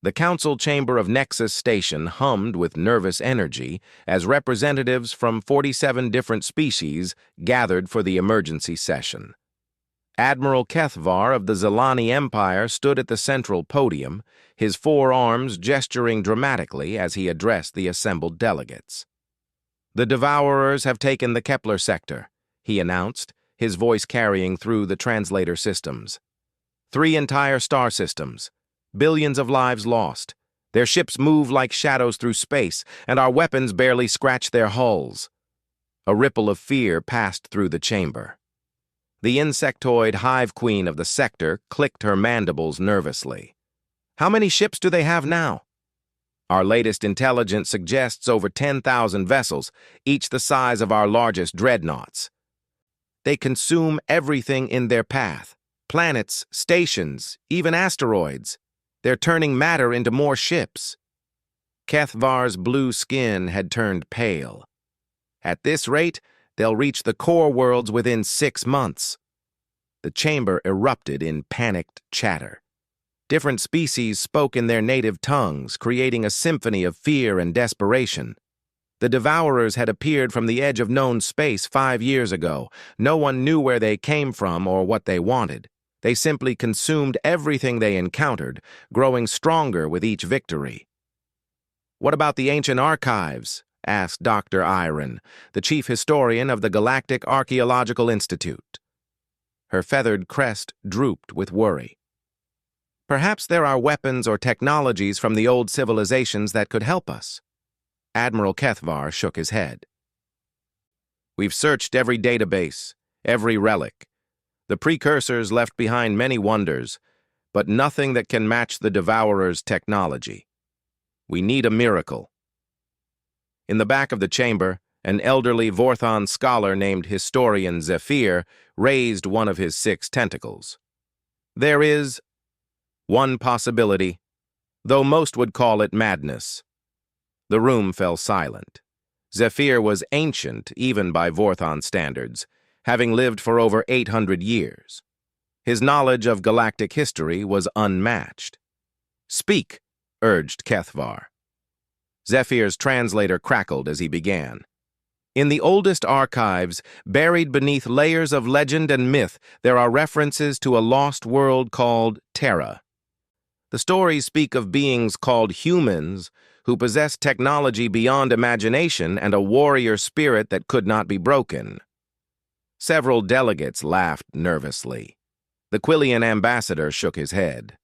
The council chamber of Nexus Station hummed with nervous energy as representatives from 47 different species gathered for the emergency session. Admiral Kethvar of the Zelani Empire stood at the central podium, his four arms gesturing dramatically as he addressed the assembled delegates. "The Devourers have taken the Kepler sector," he announced, his voice carrying through the translator systems. 3 entire star systems. Billions of lives lost. Their ships move like shadows through space, and our weapons barely scratch their hulls. A ripple of fear passed through the chamber. The insectoid hive queen of the sector clicked her mandibles nervously. "How many ships do they have now?" "Our latest intelligence suggests over 10,000 vessels, each the size of our largest dreadnoughts. They consume everything in their path. Planets, stations, even asteroids. They're turning matter into more ships." Kethvar's blue skin had turned pale. "At this rate, they'll reach the core worlds within 6 months." The chamber erupted in panicked chatter. Different species spoke in their native tongues, creating a symphony of fear and desperation. The Devourers had appeared from the edge of known space 5 years ago. No one knew where they came from or what they wanted. They simply consumed everything they encountered, growing stronger with each victory. "What about the ancient archives?" asked Dr. Iron, the chief historian of the Galactic Archaeological Institute. Her feathered crest drooped with worry. "Perhaps there are weapons or technologies from the old civilizations that could help us." Admiral Kethvar shook his head. "We've searched every database, every relic. The precursors left behind many wonders, but nothing that can match the Devourers' technology. We need a miracle." In the back of the chamber, an elderly Vorthon scholar named Historian Zephyr raised one of his 6 tentacles. "There is one possibility, though most would call it madness." The room fell silent. Zephyr was ancient, even by Vorthon standards, having lived for over 800 years. His knowledge of galactic history was unmatched. "Speak," urged Kethvar. Zephyr's translator crackled as he began. "In the oldest archives, buried beneath layers of legend and myth, there are references to a lost world called Terra. The stories speak of beings called humans who possess technology beyond imagination and a warrior spirit that could not be broken." Several delegates laughed nervously. The Quillian ambassador shook his head.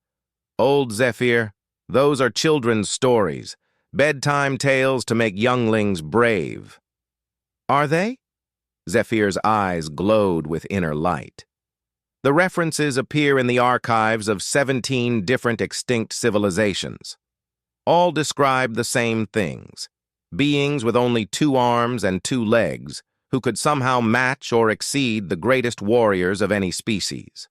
"Old Zephyr, those are children's stories, bedtime tales to make younglings brave." "Are they?" Zephyr's eyes glowed with inner light. "The references appear in the archives of 17 different extinct civilizations. All describe the same things: beings with only 2 arms and 2 legs, who could somehow match or exceed the greatest warriors of any species.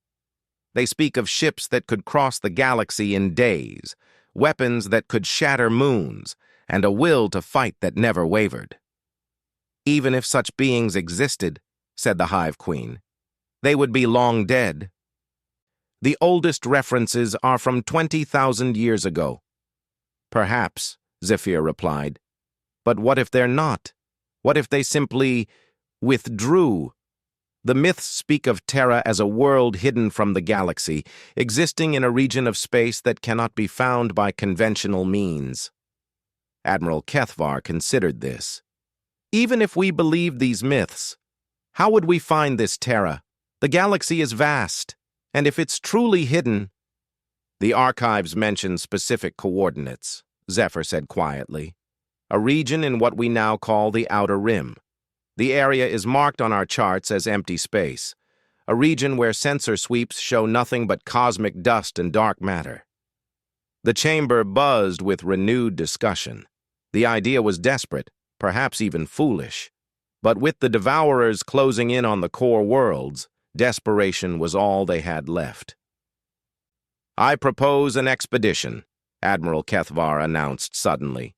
They speak of ships that could cross the galaxy in days, weapons that could shatter moons, and a will to fight that never wavered." "Even if such beings existed," said the Hive Queen, "they would be long dead." "The oldest references are from 20,000 years ago." "Perhaps," Zephyr replied. "But what if they're not? What if they simply withdrew? The myths speak of Terra as a world hidden from the galaxy, existing in a region of space that cannot be found by conventional means." Admiral Kethvar considered this. "Even if we believed these myths, how would we find this Terra? The galaxy is vast, and if it's truly hidden—" "The archives mention specific coordinates," Zephyr said quietly. "A region in what we now call the Outer Rim. The area is marked on our charts as empty space, a region where sensor sweeps show nothing but cosmic dust and dark matter." The chamber buzzed with renewed discussion. The idea was desperate, perhaps even foolish. But with the Devourers closing in on the core worlds, desperation was all they had left. "I propose an expedition," Admiral Kethvar announced suddenly.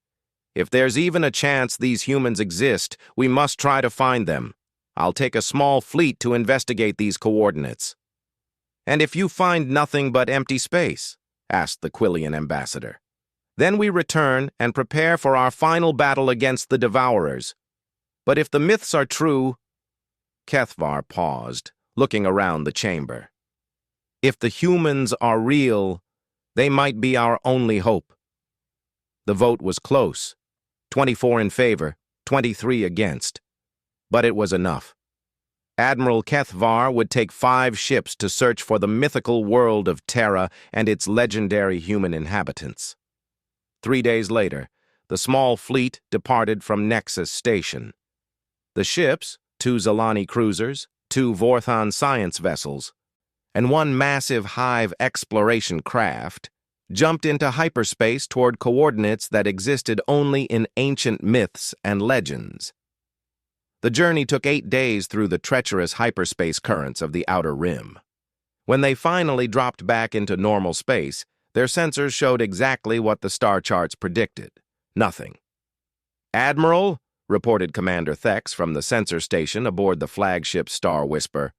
"If there's even a chance these humans exist, we must try to find them. I'll take a small fleet to investigate these coordinates." "And if you find nothing but empty space?" asked the Quillian ambassador. Then we return and prepare for our final battle against the Devourers. But if the myths are true—" Kethvar paused, looking around the chamber. "If the humans are real, they might be our only hope." The vote was close, 24 in favor, 23 against. But it was enough. Admiral Kethvar would take 5 ships to search for the mythical world of Terra and its legendary human inhabitants. 3 days later, the small fleet departed from Nexus Station. The ships, 2 Zalani cruisers, 2 Vorthon science vessels, and 1 massive Hive exploration craft, jumped into hyperspace toward coordinates that existed only in ancient myths and legends. The journey took 8 days through the treacherous hyperspace currents of the Outer Rim. When they finally dropped back into normal space, their sensors showed exactly what the star charts predicted: nothing. "Admiral," reported Commander Thex from the sensor station aboard the flagship Star Whisper,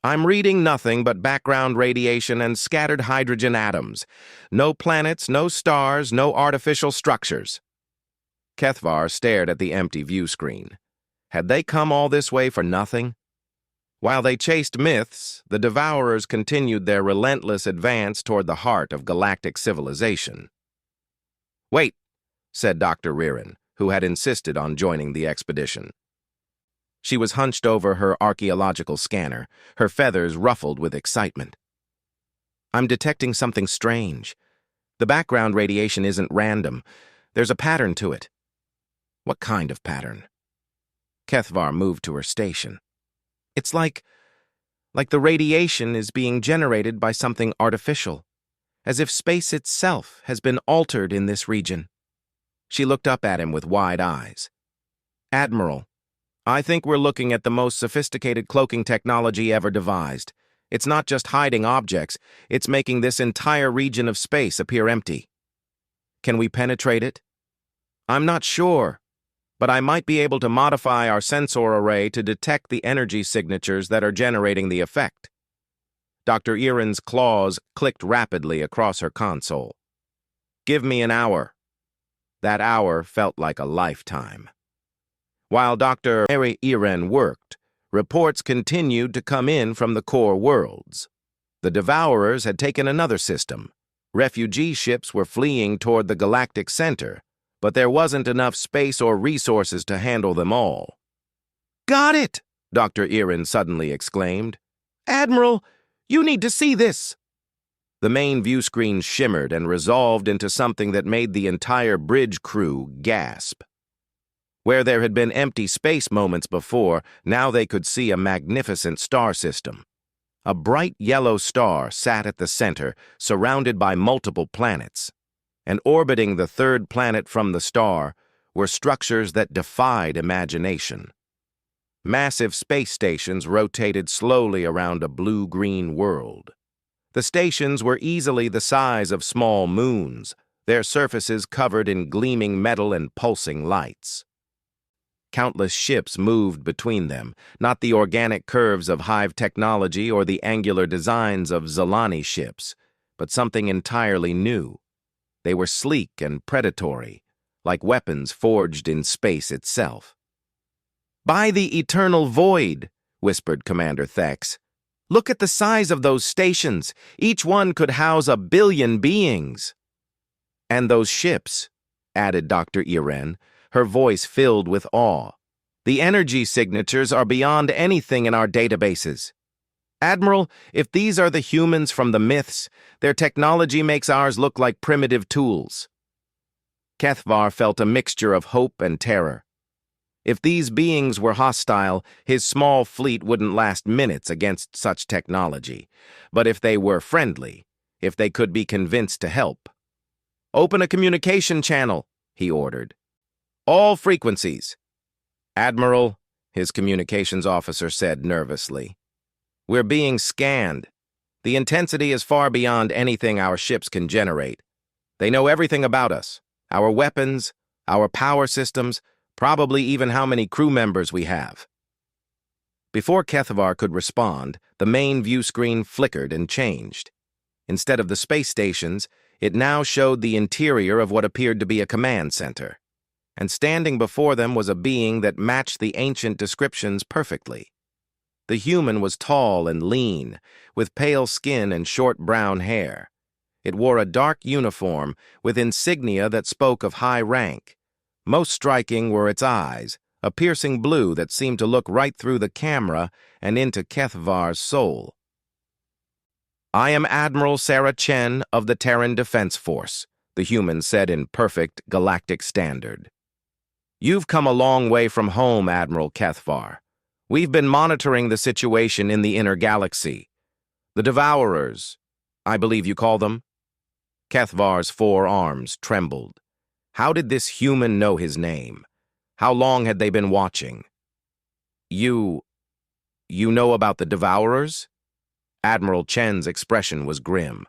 "I'm reading nothing but background radiation and scattered hydrogen atoms. No planets, no stars, no artificial structures." Kethvar stared at the empty view screen. Had they come all this way for nothing? While they chased myths, the Devourers continued their relentless advance toward the heart of galactic civilization. "Wait," said Dr. Rearin, who had insisted on joining the expedition. She was hunched over her archaeological scanner, her feathers ruffled with excitement. "I'm detecting something strange. The background radiation isn't random. There's a pattern to it." "What kind of pattern?" Kethvar moved to her station. "It's like the radiation is being generated by something artificial, as if space itself has been altered in this region." She looked up at him with wide eyes. "Admiral, I think we're looking at the most sophisticated cloaking technology ever devised. It's not just hiding objects, it's making this entire region of space appear empty. Can we penetrate it?" "I'm not sure, but I might be able to modify our sensor array to detect the energy signatures that are generating the effect." Dr. Earin's claws clicked rapidly across her console. "Give me an hour." That hour felt like a lifetime. While Dr. Mary Earin worked, reports continued to come in from the core worlds. The Devourers had taken another system. Refugee ships were fleeing toward the galactic center, but there wasn't enough space or resources to handle them all. "Got it!" Dr. Earin suddenly exclaimed. "Admiral, you need to see this!" The main view screen shimmered and resolved into something that made the entire bridge crew gasp. Where there had been empty space moments before, now they could see a magnificent star system. A bright yellow star sat at the center, surrounded by multiple planets. And orbiting the third planet from the star were structures that defied imagination. Massive space stations rotated slowly around a blue-green world. The stations were easily the size of small moons, their surfaces covered in gleaming metal and pulsing lights. Countless ships moved between them, not the organic curves of Hive technology or the angular designs of Zalani ships, but something entirely new. They were sleek and predatory, like weapons forged in space itself. "By the eternal void," whispered Commander Thex. "Look at the size of those stations. Each one could house 1 billion beings." "And those ships," added Dr. Earin, her voice filled with awe. "The energy signatures are beyond anything in our databases. Admiral, if these are the humans from the myths, their technology makes ours look like primitive tools." Kethvar felt a mixture of hope and terror. If these beings were hostile, his small fleet wouldn't last minutes against such technology. But if they were friendly, if they could be convinced to help— "Open a communication channel," he ordered. "All frequencies." "Admiral," his communications officer said nervously, "we're being scanned. The intensity is far beyond anything our ships can generate. They know everything about us, our weapons, our power systems, probably even how many crew members we have." Before Kethvar could respond, the main view screen flickered and changed. Instead of the space stations, It now showed the interior of what appeared to be a command center, and standing before them was a being that matched the ancient descriptions perfectly. The human was tall and lean, with pale skin and short brown hair. It wore a dark uniform with insignia that spoke of high rank. Most striking were its eyes, a piercing blue that seemed to look right through the camera and into Kethvar's soul. "I am Admiral Sarah Chen of the Terran Defense Force," the human said in perfect galactic standard. "You've come a long way from home, Admiral Kethvar. We've been monitoring the situation in the inner galaxy. The Devourers, I believe you call them?" Kethvar's four arms trembled. How did this human know his name? How long had they been watching? You know about the Devourers?" Admiral Chen's expression was grim.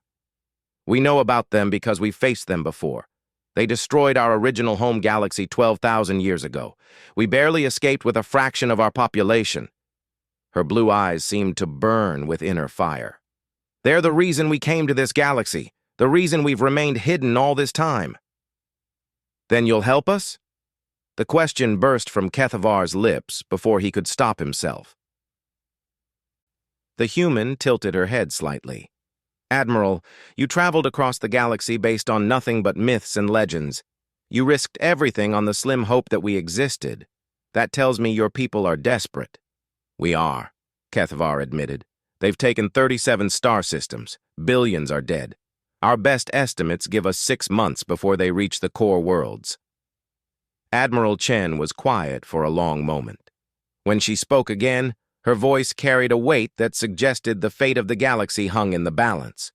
"We know about them because we faced them before. They destroyed our original home galaxy 12,000 years ago. We barely escaped with a fraction of our population." Her blue eyes seemed to burn with inner fire. "They're the reason we came to this galaxy, the reason we've remained hidden all this time." "Then you'll help us?" The question burst from Kethvar's lips before he could stop himself. The human tilted her head slightly. "Admiral, you traveled across the galaxy based on nothing but myths and legends. You risked everything on the slim hope that we existed. That tells me your people are desperate." "We are," Kethvar admitted. "They've taken 37 star systems. Billions are dead. Our best estimates give us 6 months before they reach the core worlds." Admiral Chen was quiet for a long moment. When she spoke again, her voice carried a weight that suggested the fate of the galaxy hung in the balance.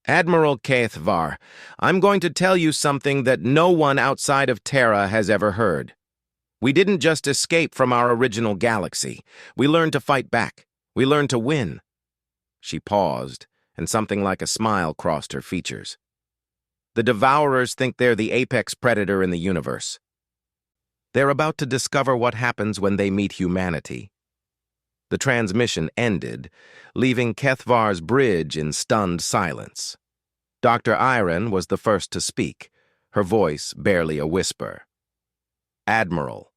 "Admiral Kethvar, I'm going to tell you something that no one outside of Terra has ever heard. We didn't just escape from our original galaxy. We learned to fight back. We learned to win." She paused, and something like a smile crossed her features. "The Devourers think they're the apex predator in the universe. They're about to discover what happens when they meet humanity." The transmission ended, leaving Kethvar's bridge in stunned silence. Dr. Iron was the first to speak, her voice barely a whisper. "Admiral,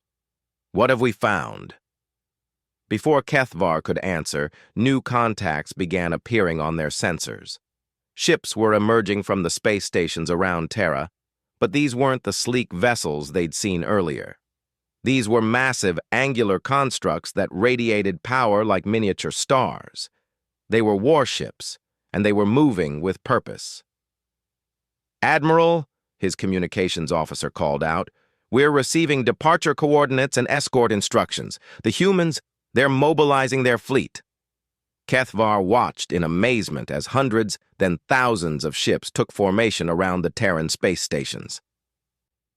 what have we found?" Before Kethvar could answer, new contacts began appearing on their sensors. Ships were emerging from the space stations around Terra, but these weren't the sleek vessels they'd seen earlier. These were massive, angular constructs that radiated power like miniature stars. They were warships, and they were moving with purpose. "Admiral," his communications officer called out, "we're receiving departure coordinates and escort instructions. The humans, they're mobilizing their fleet." Kethvar watched in amazement as hundreds, then thousands of ships took formation around the Terran space stations.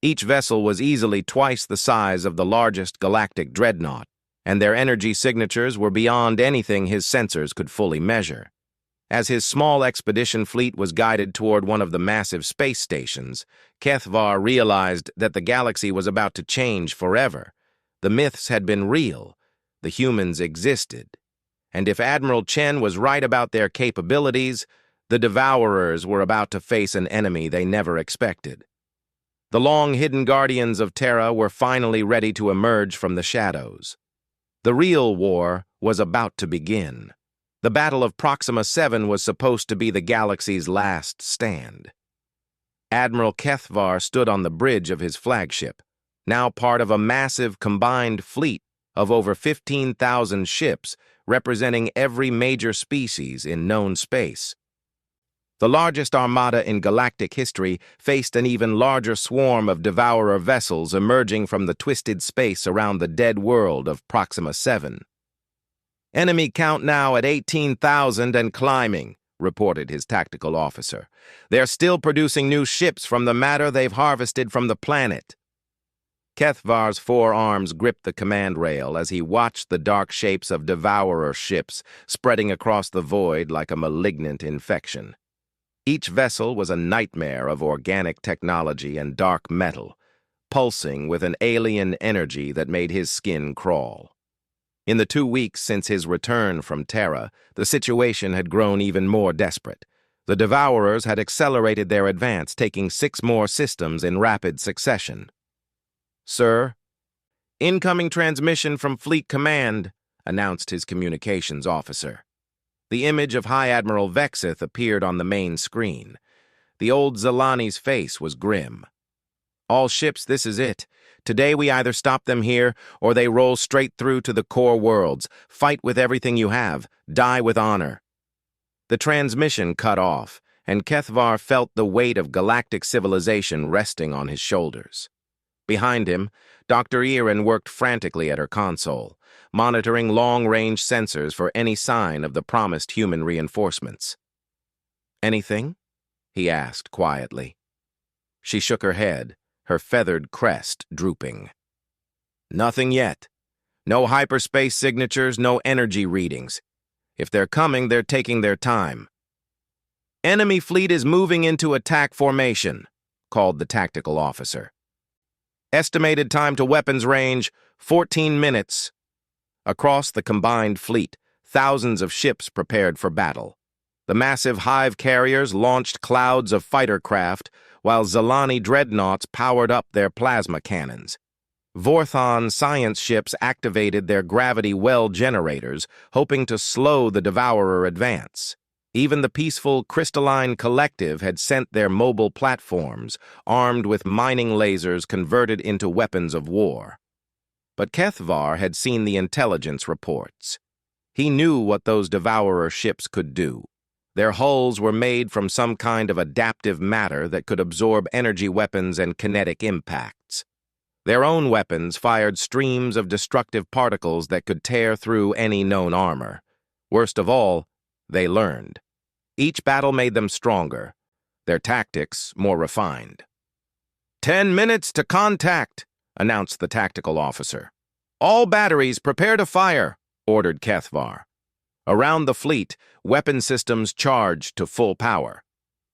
Each vessel was easily twice the size of the largest galactic dreadnought, and their energy signatures were beyond anything his sensors could fully measure. As his small expedition fleet was guided toward one of the massive space stations, Kethvar realized that the galaxy was about to change forever. The myths had been real. The humans existed. And if Admiral Chen was right about their capabilities, the Devourers were about to face an enemy they never expected. The long-hidden guardians of Terra were finally ready to emerge from the shadows. The real war was about to begin. The Battle of Proxima 7 was supposed to be the galaxy's last stand. Admiral Kethvar stood on the bridge of his flagship, now part of a massive combined fleet of over 15,000 ships representing every major species in known space. The largest armada in galactic history faced an even larger swarm of Devourer vessels emerging from the twisted space around the dead world of Proxima 7. "Enemy count now at 18,000 and climbing," reported his tactical officer. "They're still producing new ships from the matter they've harvested from the planet." Kethvar's forearms gripped the command rail as he watched the dark shapes of Devourer ships spreading across the void like a malignant infection. Each vessel was a nightmare of organic technology and dark metal, pulsing with an alien energy that made his skin crawl. In the 2 weeks since his return from Terra, the situation had grown even more desperate. The Devourers had accelerated their advance, taking 6 more systems in rapid succession. "Sir, incoming transmission from Fleet Command," announced his communications officer. The image of High Admiral Vexith appeared on the main screen. The old Zalani's face was grim. "All ships, this is it. Today we either stop them here, or they roll straight through to the core worlds. Fight with everything you have. Die with honor." The transmission cut off, and Kethvar felt the weight of galactic civilization resting on his shoulders. Behind him, Dr. Iren worked frantically at her console, monitoring long-range sensors for any sign of the promised human reinforcements. "Anything?" he asked quietly. She shook her head, her feathered crest drooping. "Nothing yet. No hyperspace signatures, no energy readings. If they're coming, they're taking their time." "Enemy fleet is moving into attack formation," called the tactical officer. "Estimated time to weapons range, 14 minutes. Across the combined fleet, thousands of ships prepared for battle. The massive hive carriers launched clouds of fighter craft, while Zalani dreadnoughts powered up their plasma cannons. Vorthon science ships activated their gravity well generators, hoping to slow the Devourer advance. Even the peaceful Crystalline Collective had sent their mobile platforms, armed with mining lasers converted into weapons of war. But Kethvar had seen the intelligence reports. He knew what those Devourer ships could do. Their hulls were made from some kind of adaptive matter that could absorb energy weapons and kinetic impacts. Their own weapons fired streams of destructive particles that could tear through any known armor. Worst of all, they learned. Each battle made them stronger, their tactics more refined. 10 minutes to contact," announced the tactical officer. "All batteries prepare to fire," ordered Kethvar. Around the fleet, weapon systems charged to full power.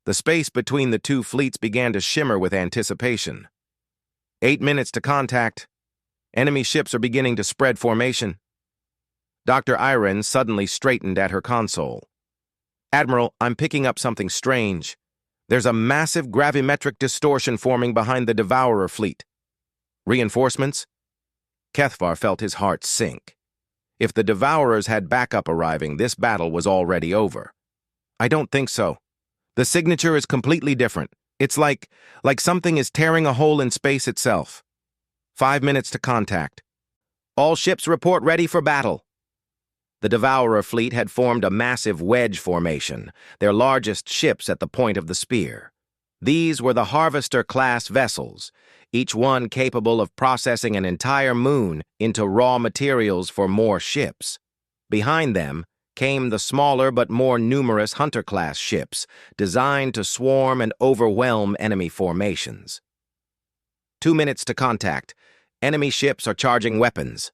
The space between the two fleets began to shimmer with anticipation. 8 minutes to contact. Enemy ships are beginning to spread formation. Dr. Iren suddenly straightened at her console. "Admiral, I'm picking up something strange. There's a massive gravimetric distortion forming behind the Devourer fleet." "Reinforcements?" Kethvar felt his heart sink. If the Devourers had backup arriving, this battle was already over. "I don't think so. The signature is completely different. It's like something is tearing a hole in space itself." 5 minutes to contact. "All ships report ready for battle." The Devourer fleet had formed a massive wedge formation, their largest ships at the point of the spear. These were the Harvester-class vessels, each one capable of processing an entire moon into raw materials for more ships. Behind them came the smaller but more numerous Hunter-class ships, designed to swarm and overwhelm enemy formations. 2 minutes to contact. Enemy ships are charging weapons.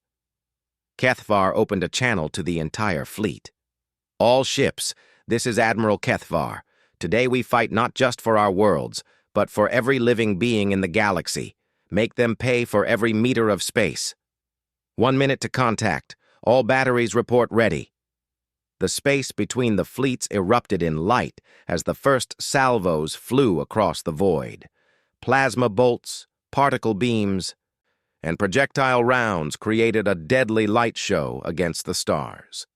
Kethvar opened a channel to the entire fleet. "All ships, this is Admiral Kethvar. Today we fight not just for our worlds, but for every living being in the galaxy. Make them pay for every meter of space. 1 minute to contact. All batteries report ready." The space between the fleets erupted in light as the first salvos flew across the void. Plasma bolts, particle beams, and projectile rounds created a deadly light show against the stars.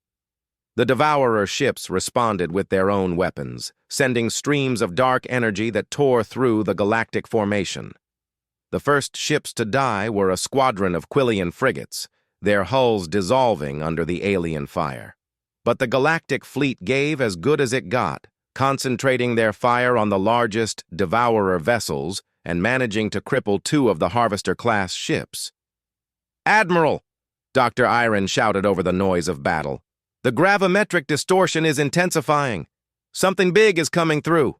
The Devourer ships responded with their own weapons, sending streams of dark energy that tore through the galactic formation. The first ships to die were a squadron of Quillian frigates, their hulls dissolving under the alien fire. But the galactic fleet gave as good as it got, concentrating their fire on the largest Devourer vessels and managing to cripple 2 of the Harvester-class ships. "Admiral!" Dr. Iren shouted over the noise of battle. "The gravimetric distortion is intensifying. Something big is coming through."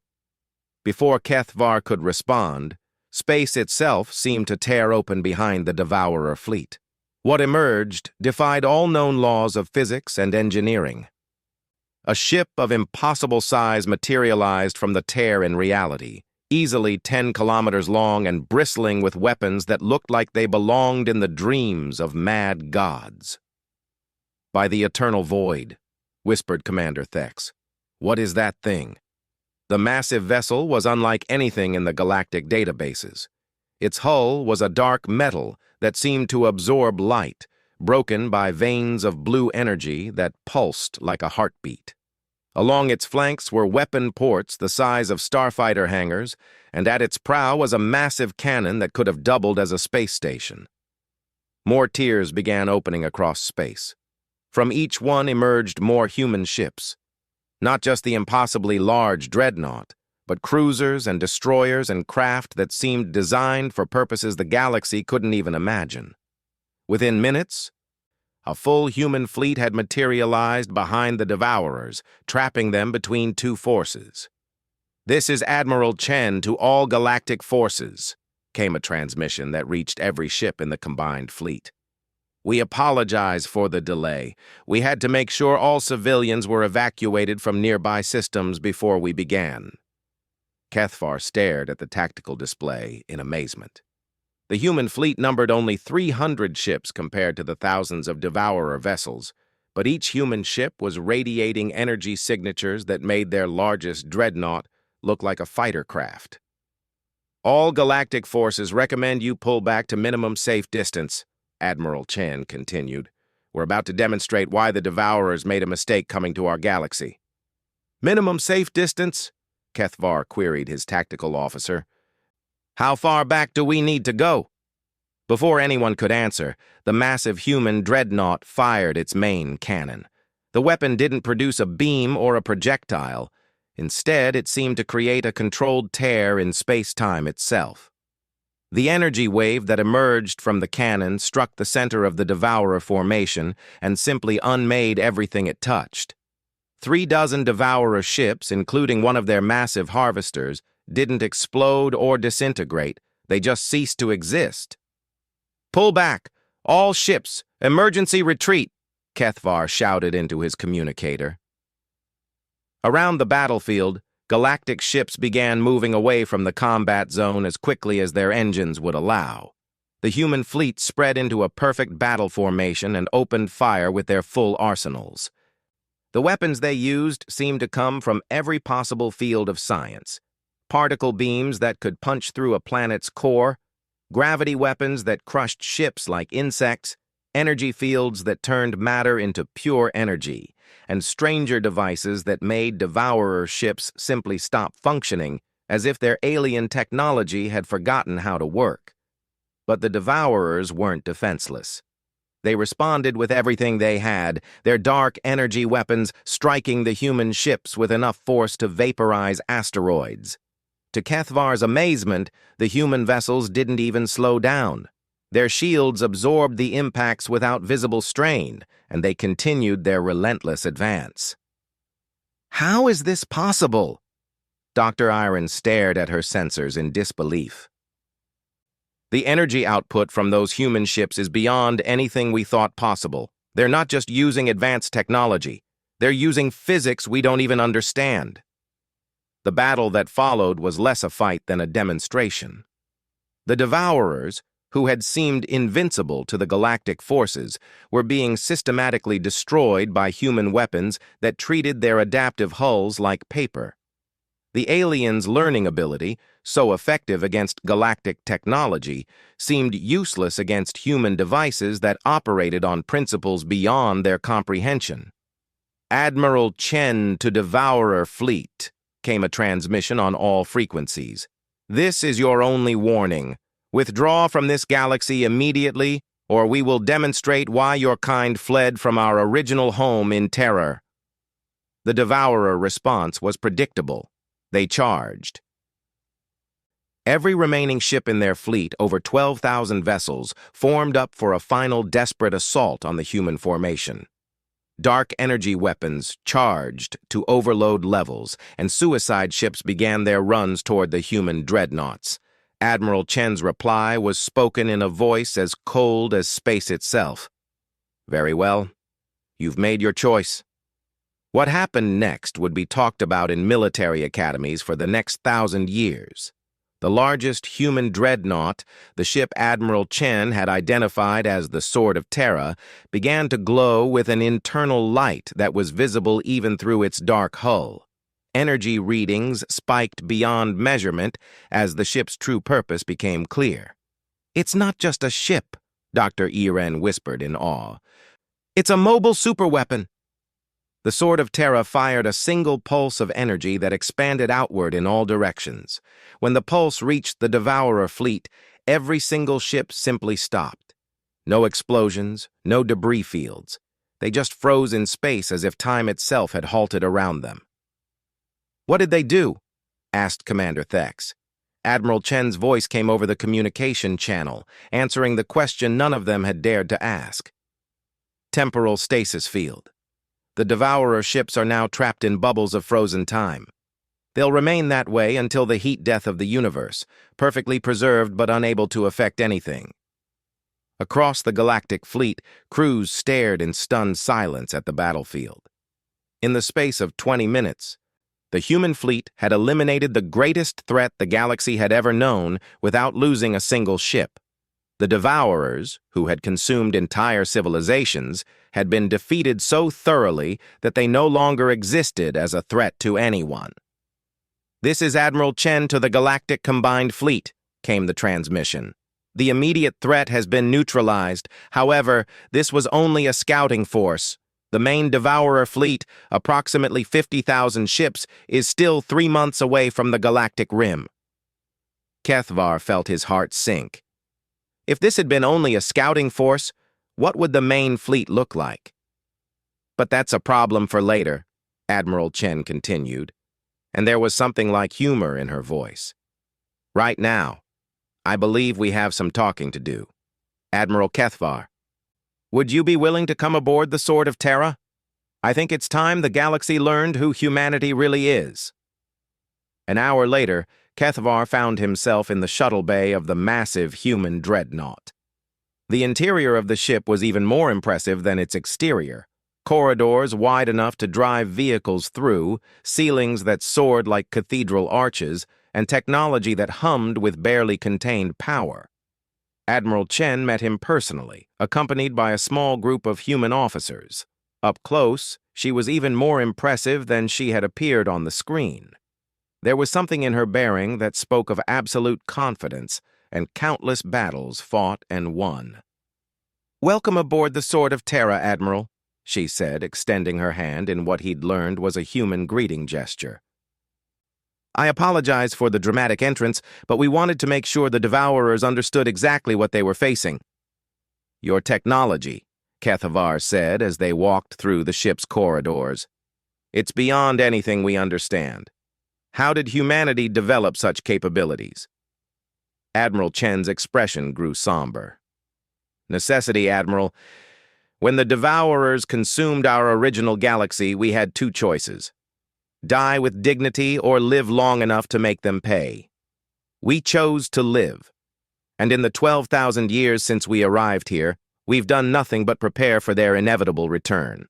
Before Kethvar could respond, space itself seemed to tear open behind the Devourer fleet. What emerged defied all known laws of physics and engineering. A ship of impossible size materialized from the tear in reality, easily 10 kilometers long and bristling with weapons that looked like they belonged in the dreams of mad gods. "By the eternal void," whispered Commander Thex. "What is that thing?" The massive vessel was unlike anything in the galactic databases. Its hull was a dark metal that seemed to absorb light, broken by veins of blue energy that pulsed like a heartbeat. Along its flanks were weapon ports the size of starfighter hangars, and at its prow was a massive cannon that could have doubled as a space station. More tiers began opening across space. From each one emerged more human ships. Not just the impossibly large dreadnought, but cruisers and destroyers and craft that seemed designed for purposes the galaxy couldn't even imagine. Within minutes, a full human fleet had materialized behind the Devourers, trapping them between two forces. "This is Admiral Chen to all galactic forces," came a transmission that reached every ship in the combined fleet. "We apologize for the delay. We had to make sure all civilians were evacuated from nearby systems before we began." Kethvar stared at the tactical display in amazement. The human fleet numbered only 300 ships compared to the thousands of Devourer vessels, but each human ship was radiating energy signatures that made their largest dreadnought look like a fighter craft. "All galactic forces recommend you pull back to minimum safe distance," Admiral Chen continued. "We're about to demonstrate why the Devourers made a mistake coming to our galaxy." "Minimum safe distance?" Kethvar queried his tactical officer. "How far back do we need to go?" Before anyone could answer, the massive human dreadnought fired its main cannon. The weapon didn't produce a beam or a projectile. Instead, it seemed to create a controlled tear in space-time itself. The energy wave that emerged from the cannon struck the center of the Devourer formation and simply unmade everything it touched. 36 Devourer ships, including one of their massive harvesters, didn't explode or disintegrate. They just ceased to exist. "Pull back! All ships! Emergency retreat!" Kethvar shouted into his communicator. Around the battlefield, galactic ships began moving away from the combat zone as quickly as their engines would allow. The human fleet spread into a perfect battle formation and opened fire with their full arsenals. The weapons they used seemed to come from every possible field of science. Particle beams that could punch through a planet's core, gravity weapons that crushed ships like insects, energy fields that turned matter into pure energy, and stranger devices that made Devourer ships simply stop functioning as if their alien technology had forgotten how to work. But the Devourers weren't defenseless. They responded with everything they had, their dark energy weapons striking the human ships with enough force to vaporize asteroids. To Kethvar's amazement, the human vessels didn't even slow down. Their shields absorbed the impacts without visible strain, and they continued their relentless advance. "How is this possible?" Dr. Iron stared at her sensors in disbelief. "The energy output from those human ships is beyond anything we thought possible. They're not just using advanced technology. They're using physics we don't even understand." The battle that followed was less a fight than a demonstration. The Devourers, who had seemed invincible to the galactic forces, were being systematically destroyed by human weapons that treated their adaptive hulls like paper. The aliens' learning ability, so effective against galactic technology, seemed useless against human devices that operated on principles beyond their comprehension. "Admiral Chen to Devourer Fleet," came a transmission on all frequencies. "This is your only warning. Withdraw from this galaxy immediately, or we will demonstrate why your kind fled from our original home in terror." The Devourer response was predictable. They charged. Every remaining ship in their fleet, over 12,000 vessels, formed up for a final desperate assault on the human formation. Dark energy weapons charged to overload levels, and suicide ships began their runs toward the human dreadnoughts. Admiral Chen's reply was spoken in a voice as cold as space itself. "Very well. You've made your choice." What happened next would be talked about in military academies for the next 1,000 years. The largest human dreadnought, the ship Admiral Chen had identified as the Sword of Terra, began to glow with an internal light that was visible even through its dark hull. Energy readings spiked beyond measurement as the ship's true purpose became clear. "It's not just a ship," Dr. Iren whispered in awe. "It's a mobile superweapon." The Sword of Terra fired a single pulse of energy that expanded outward in all directions. When the pulse reached the Devourer fleet, every single ship simply stopped. No explosions, no debris fields. They just froze in space as if time itself had halted around them. "What did they do?" asked Commander Thex. Admiral Chen's voice came over the communication channel, answering the question none of them had dared to ask. "Temporal stasis field. The Devourer ships are now trapped in bubbles of frozen time. They'll remain that way until the heat death of the universe, perfectly preserved but unable to affect anything." Across the galactic fleet, crews stared in stunned silence at the battlefield. In the space of 20 minutes, the human fleet had eliminated the greatest threat the galaxy had ever known without losing a single ship. The Devourers, who had consumed entire civilizations, had been defeated so thoroughly that they no longer existed as a threat to anyone. "This is Admiral Chen to the Galactic Combined Fleet," came the transmission. "The immediate threat has been neutralized. However, this was only a scouting force. The main Devourer fleet, approximately 50,000 ships, is still 3 months away from the galactic rim." Kethvar felt his heart sink. If this had been only a scouting force, what would the main fleet look like? "But that's a problem for later," Admiral Chen continued, and there was something like humor in her voice. "Right now, I believe we have some talking to do. Admiral Kethvar, would you be willing to come aboard the Sword of Terra? I think it's time the galaxy learned who humanity really is." An hour later, Kethvar found himself in the shuttle bay of the massive human dreadnought. The interior of the ship was even more impressive than its exterior. Corridors wide enough to drive vehicles through, ceilings that soared like cathedral arches, and technology that hummed with barely contained power. Admiral Chen met him personally, accompanied by a small group of human officers. Up close, she was even more impressive than she had appeared on the screen. There was something in her bearing that spoke of absolute confidence and countless battles fought and won. "Welcome aboard the Sword of Terra, Admiral," she said, extending her hand in what he'd learned was a human greeting gesture. "I apologize for the dramatic entrance, but we wanted to make sure the Devourers understood exactly what they were facing." "Your technology," Kethvar said as they walked through the ship's corridors. "It's beyond anything we understand. How did humanity develop such capabilities?" Admiral Chen's expression grew somber. "Necessity, Admiral. When the Devourers consumed our original galaxy, we had 2 choices. Die with dignity or live long enough to make them pay. We chose to live. And in the 12,000 years since we arrived here, we've done nothing but prepare for their inevitable return."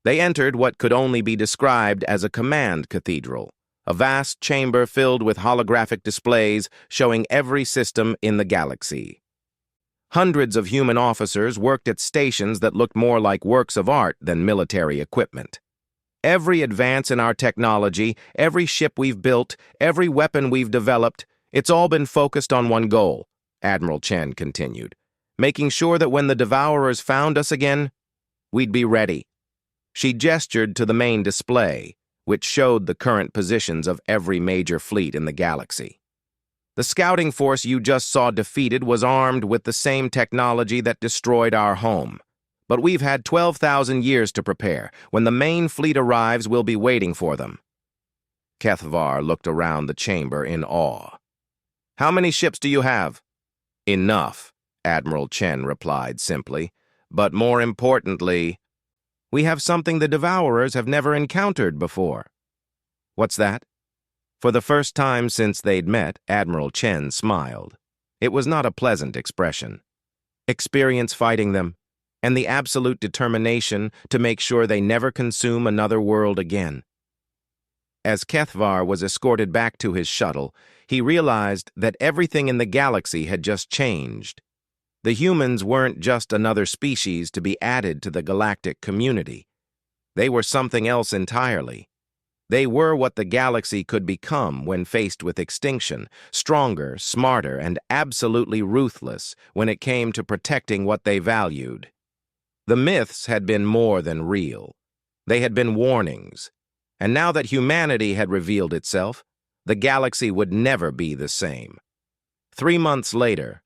They entered what could only be described as a command cathedral, a vast chamber filled with holographic displays showing every system in the galaxy. Hundreds of human officers worked at stations that looked more like works of art than military equipment. "Every advance in our technology, every ship we've built, every weapon we've developed, it's all been focused on one goal," Admiral Chen continued, "making sure that when the Devourers found us again, we'd be ready." She gestured to the main display, which showed the current positions of every major fleet in the galaxy. "The scouting force you just saw defeated was armed with the same technology that destroyed our home. But we've had 12,000 years to prepare. When the main fleet arrives, we'll be waiting for them." Kethvar looked around the chamber in awe. "How many ships do you have?" "Enough," Admiral Chen replied simply. "But more importantly, we have something the Devourers have never encountered before." "What's that?" For the first time since they'd met, Admiral Chen smiled. It was not a pleasant expression. "Experience fighting them, and the absolute determination to make sure they never consume another world again." As Kethvar was escorted back to his shuttle, he realized that everything in the galaxy had just changed. The humans weren't just another species to be added to the galactic community. They were something else entirely. They were what the galaxy could become when faced with extinction, stronger, smarter, and absolutely ruthless when it came to protecting what they valued. The myths had been more than real. They had been warnings. And now that humanity had revealed itself, the galaxy would never be the same. 3 months later,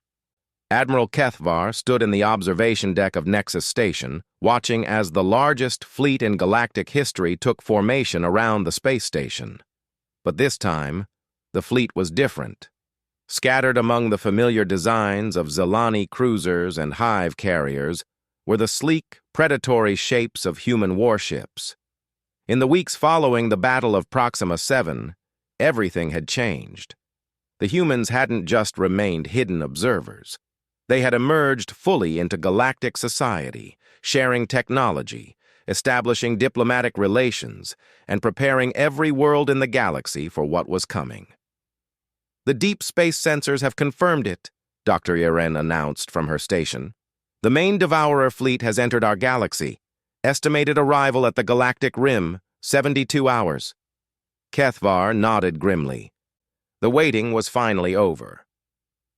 Admiral Kethvar stood in the observation deck of Nexus Station, watching as the largest fleet in galactic history took formation around the space station. But this time, the fleet was different. Scattered among the familiar designs of Zelani cruisers and hive carriers were the sleek, predatory shapes of human warships. In the weeks following the Battle of Proxima 7, everything had changed. The humans hadn't just remained hidden observers. They had emerged fully into galactic society, sharing technology, establishing diplomatic relations, and preparing every world in the galaxy for what was coming. "The deep space sensors have confirmed it," Dr. Yaren announced from her station. "The main Devourer fleet has entered our galaxy. Estimated arrival at the galactic rim, 72 hours. Kethvar nodded grimly. The waiting was finally over.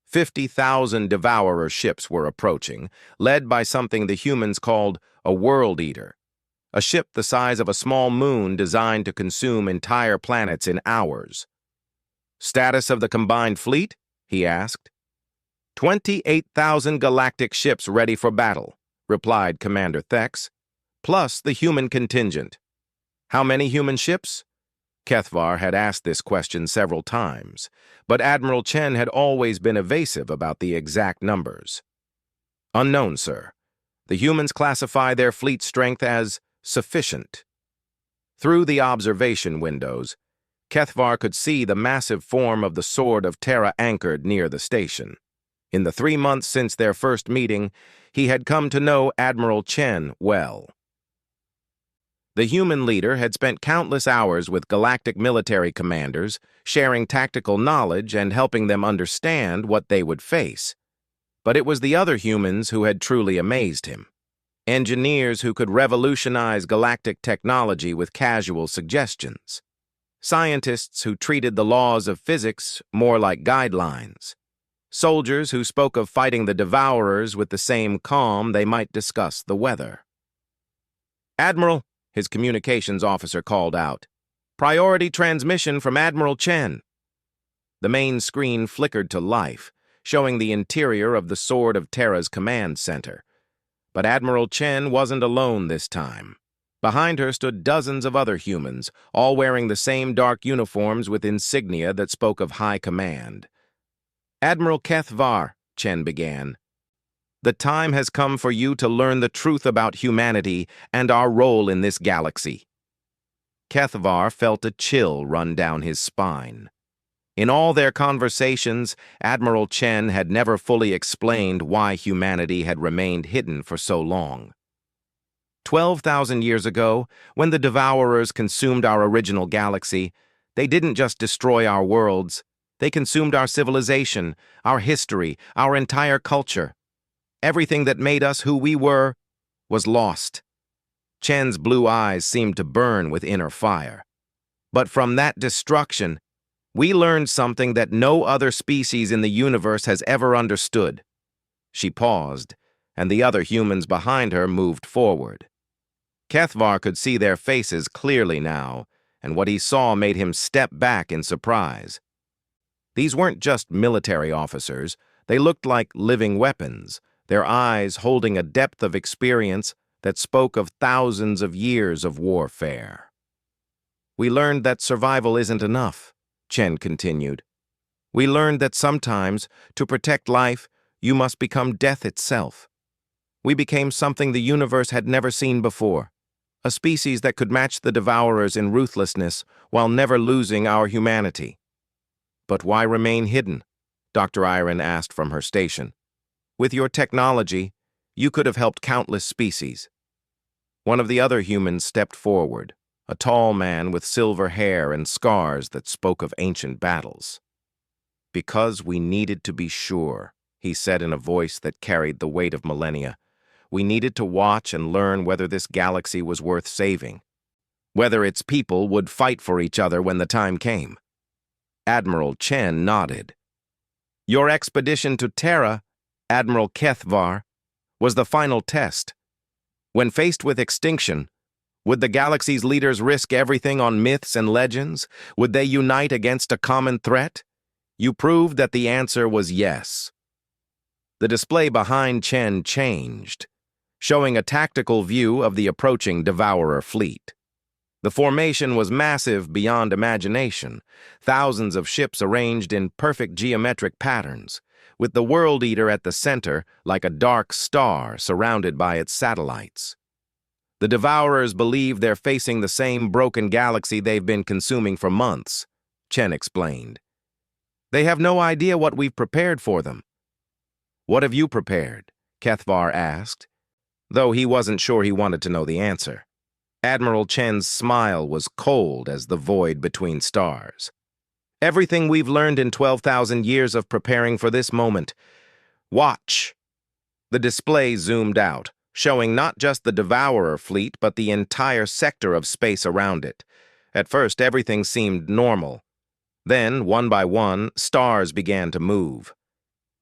50,000 Devourer ships were approaching, led by something the humans called a World Eater, a ship the size of a small moon designed to consume entire planets in hours. "Status of the combined fleet?" he asked. 28,000 galactic ships ready for battle," replied Commander Thex, "plus the human contingent." "How many human ships?" Kethvar had asked this question several times, but Admiral Chen had always been evasive about the exact numbers. "Unknown, sir. The humans classify their fleet strength as sufficient." Through the observation windows, Kethvar could see the massive form of the Sword of Terra anchored near the station. In the 3 months since their first meeting, he had come to know Admiral Chen well. The human leader had spent countless hours with galactic military commanders, sharing tactical knowledge and helping them understand what they would face. But it was the other humans who had truly amazed him. Engineers who could revolutionize galactic technology with casual suggestions. Scientists who treated the laws of physics more like guidelines. Soldiers who spoke of fighting the Devourers with the same calm they might discuss the weather. "Admiral," his communications officer called out. "Priority transmission from Admiral Chen." The main screen flickered to life, showing the interior of the Sword of Terra's command center. But Admiral Chen wasn't alone this time. Behind her stood dozens of other humans, all wearing the same dark uniforms with insignia that spoke of high command. "Admiral Kethvar," Chen began, "the time has come for you to learn the truth about humanity and our role in this galaxy." Kethvar felt a chill run down his spine. In all their conversations, Admiral Chen had never fully explained why humanity had remained hidden for so long. 12,000 years ago, when the Devourers consumed our original galaxy, they didn't just destroy our worlds, they consumed our civilization, our history, our entire culture. Everything that made us who we were was lost. Chen's blue eyes seemed to burn with inner fire. But from that destruction, we learned something that no other species in the universe has ever understood. She paused, and the other humans behind her moved forward. Kethvar could see their faces clearly now, and what he saw made him step back in surprise. These weren't just military officers, they looked like living weapons, their eyes holding a depth of experience that spoke of thousands of years of warfare. "We learned that survival isn't enough," Chen continued. "We learned that sometimes, to protect life, you must become death itself. We became something the universe had never seen before, a species that could match the Devourers in ruthlessness while never losing our humanity." "But why remain hidden?" Dr. Iron asked from her station. "With your technology, you could have helped countless species." One of the other humans stepped forward, a tall man with silver hair and scars that spoke of ancient battles. "Because we needed to be sure," he said in a voice that carried the weight of millennia. "We needed to watch and learn whether this galaxy was worth saving. whether its people would fight for each other when the time came. Admiral Chen nodded. Your expedition to Terra, Admiral Kethvar, was the final test. When faced with extinction, would the galaxy's leaders risk everything on myths and legends? Would they unite against a common threat? You proved that the answer was yes. The display behind Chen changed, showing a tactical view of the approaching Devourer fleet. The formation was massive beyond imagination, thousands of ships arranged in perfect geometric patterns, with the World Eater at the center like a dark star surrounded by its satellites. The Devourers believe they're facing the same broken galaxy they've been consuming for months, Chen explained. They have no idea what we've prepared for them. What have you prepared? Kethvar asked, though he wasn't sure he wanted to know the answer. Admiral Chen's smile was cold as the void between stars. Everything we've learned in 12,000 years of preparing for this moment. Watch. The display zoomed out, showing not just the Devourer fleet, but the entire sector of space around it. At first, everything seemed normal. Then, one by one, stars began to move.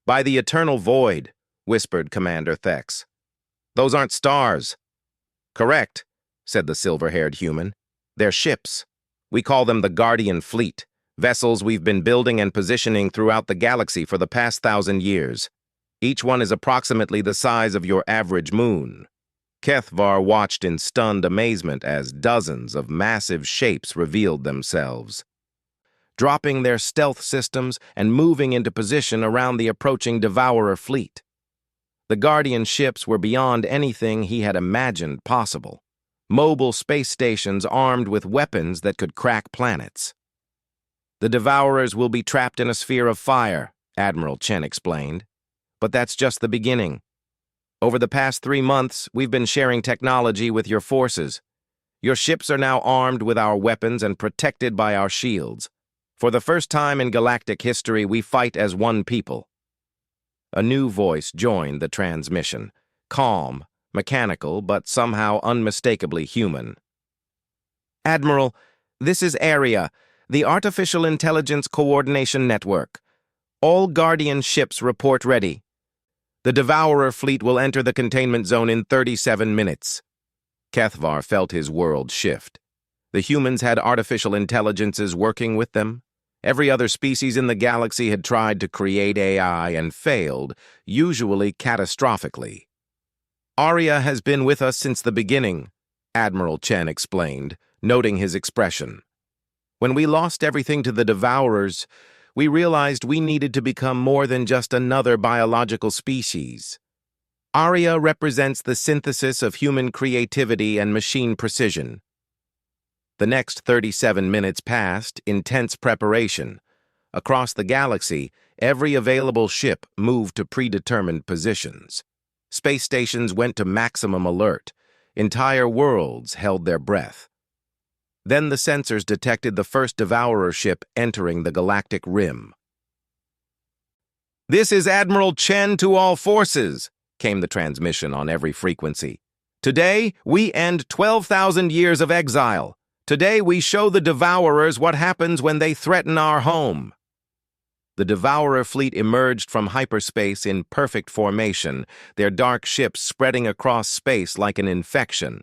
By the eternal void, whispered Commander Thex. Those aren't stars. Correct, said the silver-haired human. They're ships. We call them the Guardian Fleet, vessels we've been building and positioning throughout the galaxy for the past 1,000 years. Each one is approximately the size of your average moon. Kethvar watched in stunned amazement as dozens of massive shapes revealed themselves, dropping their stealth systems and moving into position around the approaching Devourer fleet. The Guardian ships were beyond anything he had imagined possible. Mobile space stations armed with weapons that could crack planets. The Devourers will be trapped in a sphere of fire, Admiral Chen explained. But that's just the beginning. Over the past 3 months, we've been sharing technology with your forces. Your ships are now armed with our weapons and protected by our shields. For the first time in galactic history, we fight as one people. A new voice joined the transmission, calm, mechanical, but somehow unmistakably human. Admiral, this is ARIA, the Artificial Intelligence Coordination Network. All Guardian ships report ready. The Devourer fleet will enter the containment zone in 37 minutes. Kethvar felt his world shift. The humans had artificial intelligences working with them. Every other species in the galaxy had tried to create AI and failed, usually catastrophically. Aria has been with us since the beginning, Admiral Chen explained, noting his expression. When we lost everything to the Devourers, we realized we needed to become more than just another biological species. Aria represents the synthesis of human creativity and machine precision. The next 37 minutes passed, intense preparation. Across the galaxy, every available ship moved to predetermined positions. Space stations went to maximum alert. Entire worlds held their breath. Then the sensors detected the first Devourer ship entering the galactic rim. This is Admiral Chen to all forces, came the transmission on every frequency. Today, we end 12,000 years of exile. Today, we show the Devourers what happens when they threaten our home. The Devourer fleet emerged from hyperspace in perfect formation, their dark ships spreading across space like an infection.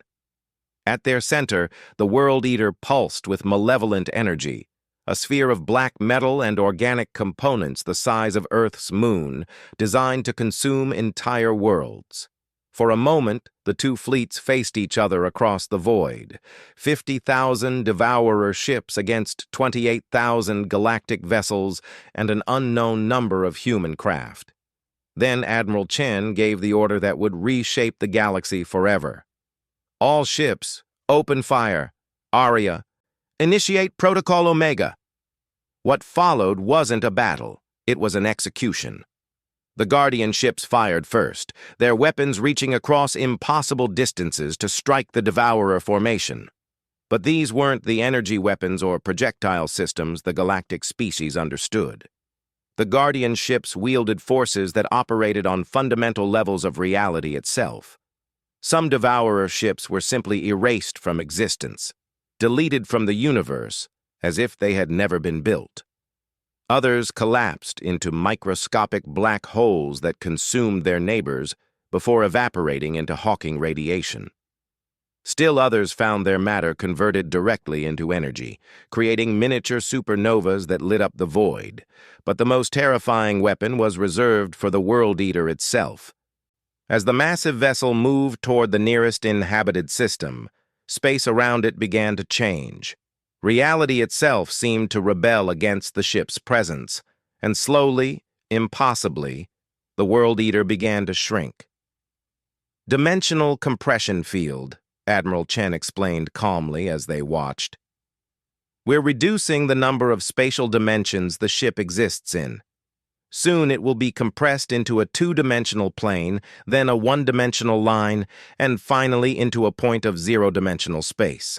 At their center, the World Eater pulsed with malevolent energy, a sphere of black metal and organic components the size of Earth's moon, designed to consume entire worlds. For a moment, the two fleets faced each other across the void, 50,000 Devourer ships against 28,000 galactic vessels and an unknown number of human craft. Then Admiral Chen gave the order that would reshape the galaxy forever. All ships, open fire. Aria, initiate Protocol Omega. What followed wasn't a battle, it was an execution. The Guardian ships fired first, their weapons reaching across impossible distances to strike the Devourer formation. But these weren't the energy weapons or projectile systems the galactic species understood. The Guardian ships wielded forces that operated on fundamental levels of reality itself. Some Devourer ships were simply erased from existence. deleted from the universe as if they had never been built. Others collapsed into microscopic black holes that consumed their neighbors before evaporating into Hawking radiation. Still others found their matter converted directly into energy, creating miniature supernovas that lit up the void. But the most terrifying weapon was reserved for the World Eater itself. As the massive vessel moved toward the nearest inhabited system, space around it began to change. Reality itself seemed to rebel against the ship's presence, and slowly, impossibly, the World Eater began to shrink. Dimensional compression field, Admiral Chen explained calmly as they watched. We're reducing the number of spatial dimensions the ship exists in. Soon it will be compressed into a two-dimensional plane, then a one-dimensional line, and finally into a point of zero-dimensional space.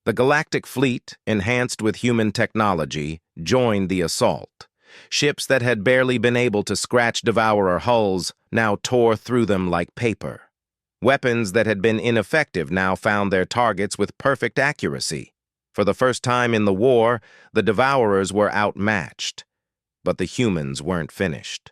The Galactic Fleet, enhanced with human technology, joined the assault. Ships that had barely been able to scratch Devourer hulls now tore through them like paper. Weapons that had been ineffective now found their targets with perfect accuracy. For the first time in the war, the Devourers were outmatched. But the humans weren't finished.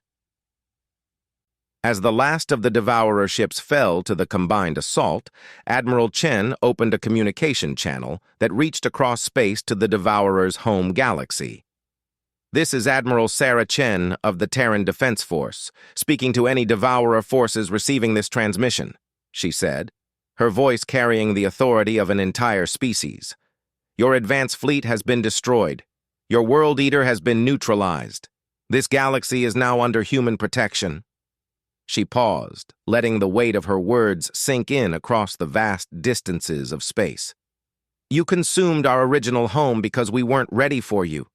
As the last of the Devourer ships fell to the combined assault, Admiral Chen opened a communication channel that reached across space to the Devourer's home galaxy. This is Admiral Sarah Chen of the Terran Defense Force, speaking to any Devourer forces receiving this transmission, she said, her voice carrying the authority of an entire species. Your advanced fleet has been destroyed. Your World Eater has been neutralized. This galaxy is now under human protection. She paused, letting the weight of her words sink in across the vast distances of space. You consumed our original home because we weren't ready for you.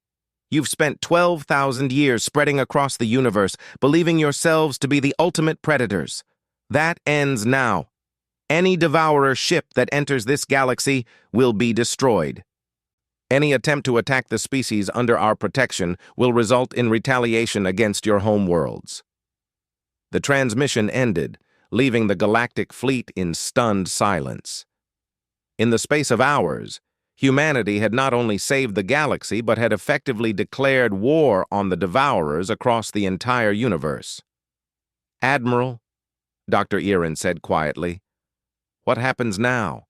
You've spent 12,000 years spreading across the universe, believing yourselves to be the ultimate predators. That ends now. Any Devourer ship that enters this galaxy will be destroyed. Any attempt to attack the species under our protection will result in retaliation against your homeworlds. The transmission ended, leaving the Galactic Fleet in stunned silence. In the space of hours, humanity had not only saved the galaxy but had effectively declared war on the Devourers across the entire universe. Admiral, Dr. Erin said quietly, what happens now?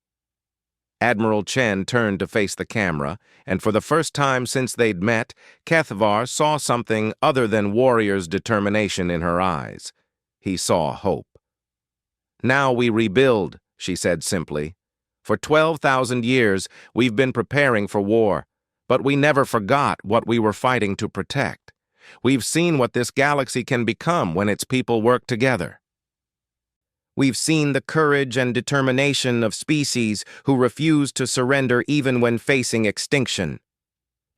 Admiral Chen turned to face the camera, and for the first time since they'd met, Kethvar saw something other than warrior's determination in her eyes. He saw hope. Now we rebuild, she said simply. For 12,000 years, we've been preparing for war, but we never forgot what we were fighting to protect. We've seen what this galaxy can become when its people work together. We've seen the courage and determination of species who refuse to surrender even when facing extinction.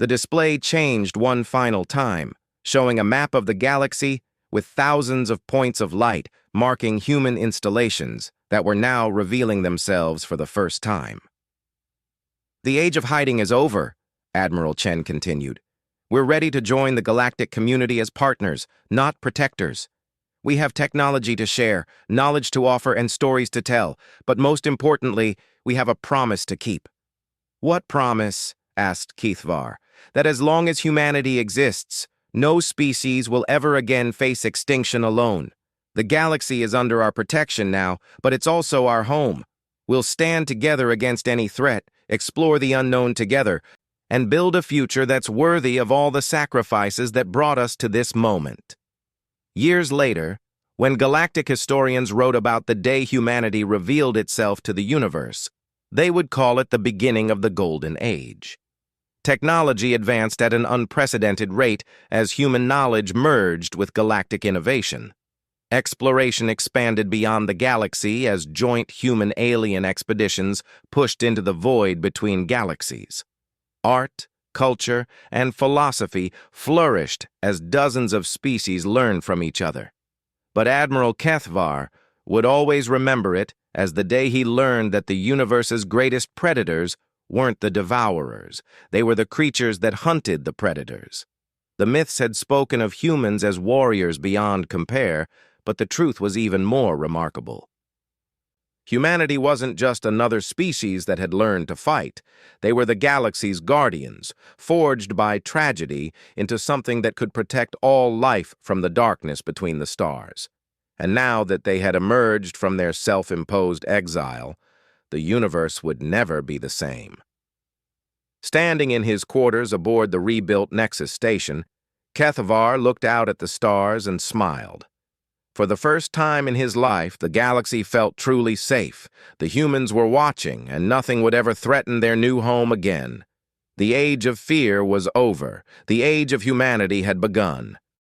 The display changed one final time, showing a map of the galaxy with thousands of points of light marking human installations that were now revealing themselves for the first time. The age of hiding is over, Admiral Chen continued. We're ready to join the galactic community as partners, not protectors. We have technology to share, knowledge to offer, and stories to tell, but most importantly, we have a promise to keep. What promise? Asked Kethvar. That as long as humanity exists, no species will ever again face extinction alone. The galaxy is under our protection now, but it's also our home. We'll stand together against any threat, explore the unknown together, and build a future that's worthy of all the sacrifices that brought us to this moment. Years later, when galactic historians wrote about the day humanity revealed itself to the universe, they would call it the beginning of the Golden Age. Technology advanced at an unprecedented rate as human knowledge merged with galactic innovation. Exploration expanded beyond the galaxy as joint human-alien expeditions pushed into the void between galaxies. Art, culture, and philosophy flourished as dozens of species learned from each other. But Admiral Kethvar would always remember it as the day he learned that the universe's greatest predators weren't the Devourers. They were the creatures that hunted the predators. The myths had spoken of humans as warriors beyond compare, but the truth was even more remarkable. Humanity wasn't just another species that had learned to fight. They were the galaxy's guardians, forged by tragedy into something that could protect all life from the darkness between the stars. And now that they had emerged from their self-imposed exile, the universe would never be the same. Standing in his quarters aboard the rebuilt Nexus station, Kethavar looked out at the stars and smiled. For the first time in his life, the galaxy felt truly safe. The humans were watching, and nothing would ever threaten their new home again. The age of fear was over. The age of humanity had begun.